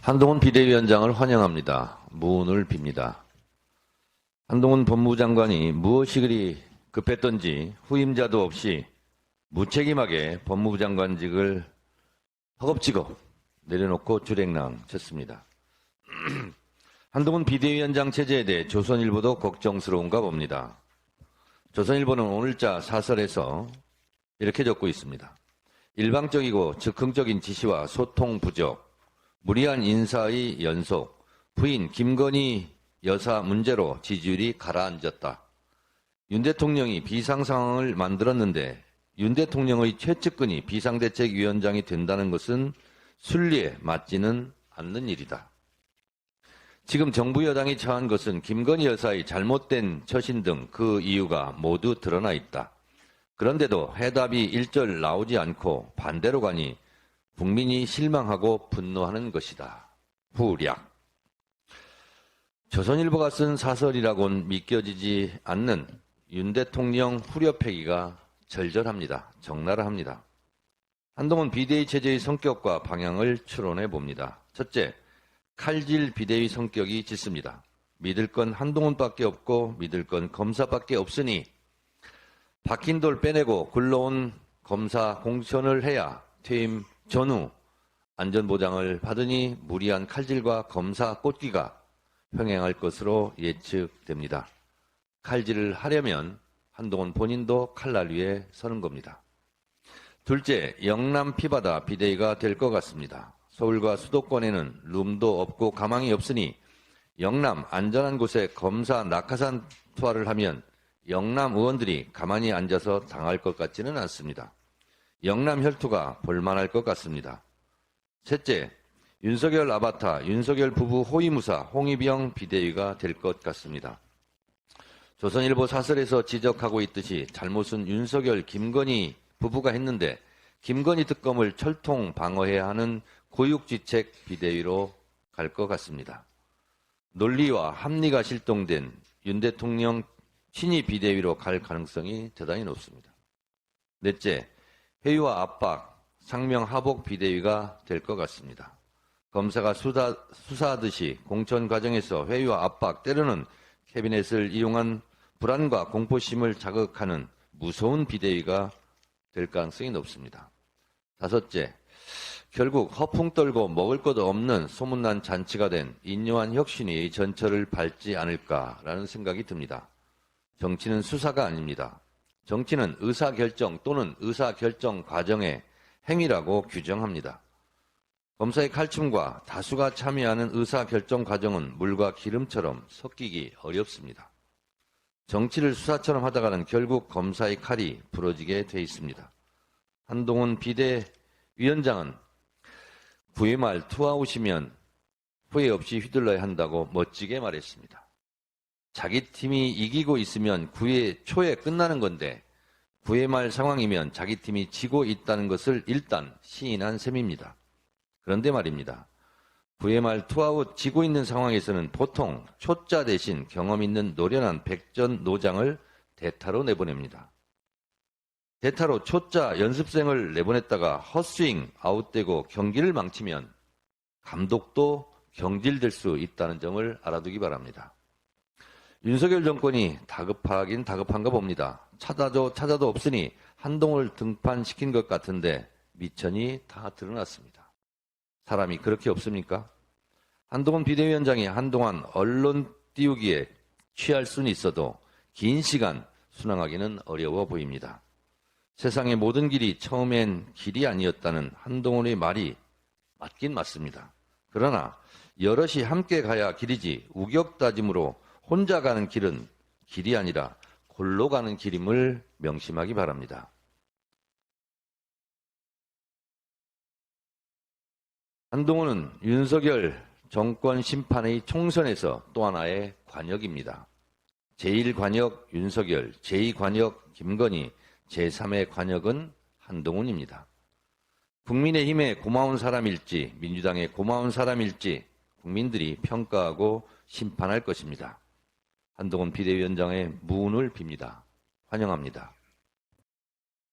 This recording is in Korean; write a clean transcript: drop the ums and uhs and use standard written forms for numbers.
한동훈 비대위원장을 환영합니다. 무운을 빕니다. 한동훈 법무부 장관이 무엇이 그리 급했던지 후임자도 없이 무책임하게 법무부 장관직을 허겁지겁 내려놓고 주랭랑 쳤습니다. 한동훈 비대위원장 체제에 대해 조선일보도 걱정스러운가 봅니다. 조선일보는 오늘자 사설에서 이렇게 적고 있습니다. 일방적이고 즉흥적인 지시와 소통 부족, 무리한 인사의 연속, 부인 김건희 여사 문제로 지지율이 가라앉았다. 윤 대통령이 비상상황을 만들었는데 윤 대통령의 최측근이 비상대책위원장이 된다는 것은 순리에 맞지는 않는 일이다. 지금 정부 여당이 처한 것은 김건희 여사의 잘못된 처신 등 그 이유가 모두 드러나 있다. 그런데도 해답이 일절 나오지 않고 반대로 가니 국민이 실망하고 분노하는 것이다. 후략. 조선일보가 쓴 사설이라고는 믿겨지지 않는 윤 대통령 후려패기가 절절합니다. 적나라합니다. 한동훈 비대위 체제의 성격과 방향을 추론해 봅니다. 첫째, 칼질 비대위 성격이 짙습니다. 믿을 건 한동훈밖에 없고 믿을 건 검사밖에 없으니 박힌 돌 빼내고 굴러온 검사 공천을 해야 퇴임 전후 안전보장을 받으니 무리한 칼질과 검사 꽂기가 평행할 것으로 예측됩니다. 칼질을 하려면 한동훈 본인도 칼날 위에 서는 겁니다. 둘째, 영남 피바다 비대위가 될 것 같습니다. 서울과 수도권에는 룸도 없고 가망이 없으니 영남 안전한 곳에 검사 낙하산 투하를 하면 영남 의원들이 가만히 앉아서 당할 것 같지는 않습니다. 영남 혈투가 볼만할 것 같습니다. 셋째, 윤석열 아바타, 윤석열 부부 호위무사 홍위병 비대위가 될 것 같습니다. 조선일보 사설에서 지적하고 있듯이 잘못은 윤석열, 김건희 부부가 했는데 김건희 특검을 철통 방어해야 하는 고육지책 비대위로 갈 것 같습니다. 논리와 합리가 실종된 윤 대통령 친위 비대위로 갈 가능성이 대단히 높습니다. 넷째, 회유와 압박, 상명 하복 비대위가 될 것 같습니다. 검사가 수사하듯이 공천 과정에서 회유와 압박, 때로는 캐비넷을 이용한 불안과 공포심을 자극하는 무서운 비대위가 될 가능성이 높습니다. 다섯째, 결국 허풍 떨고 먹을 것 없는 소문난 잔치가 된 인요한 혁신이 전철을 밟지 않을까라는 생각이 듭니다. 정치는 수사가 아닙니다. 정치는 의사결정 또는 의사결정 과정의 행위라고 규정합니다. 검사의 칼춤과 다수가 참여하는 의사결정 과정은 물과 기름처럼 섞이기 어렵습니다. 정치를 수사처럼 하다가는 결국 검사의 칼이 부러지게 돼 있습니다. 한동훈 비대위원장은 9회 말 투아웃이면 후회 없이 휘둘러야 한다고 멋지게 말했습니다. 자기 팀이 이기고 있으면 9회 초에 끝나는 건데 9회 말 상황이면 자기 팀이 지고 있다는 것을 일단 시인한 셈입니다. 그런데 말입니다. 9회 말 투아웃 지고 있는 상황에서는 보통 초짜 대신 경험 있는 노련한 백전노장을 대타로 내보냅니다. 대타로 초짜 연습생을 내보냈다가 헛스윙 아웃되고 경기를 망치면 감독도 경질될 수 있다는 점을 알아두기 바랍니다. 윤석열 정권이 다급하긴 다급한가 봅니다. 찾아도 없으니 한동훈을 등판시킨 것 같은데 미천이 다 드러났습니다. 사람이 그렇게 없습니까? 한동훈 비대위원장이 한동안 언론 띄우기에 취할 수는 있어도 긴 시간 순항하기는 어려워 보입니다. 세상의 모든 길이 처음엔 길이 아니었다는 한동훈의 말이 맞긴 맞습니다. 그러나 여럿이 함께 가야 길이지 우격다짐으로 혼자 가는 길은 길이 아니라 골로 가는 길임을 명심하기 바랍니다. 한동훈은 윤석열 정권 심판의 총선에서 또 하나의 관역입니다. 제1관역 윤석열, 제2관역 김건희, 제3의 관역은 한동훈입니다. 국민의힘의 고마운 사람일지 민주당의 고마운 사람일지 국민들이 평가하고 심판할 것입니다. 한동훈 비대위원장의 무운을 빕니다. 환영합니다.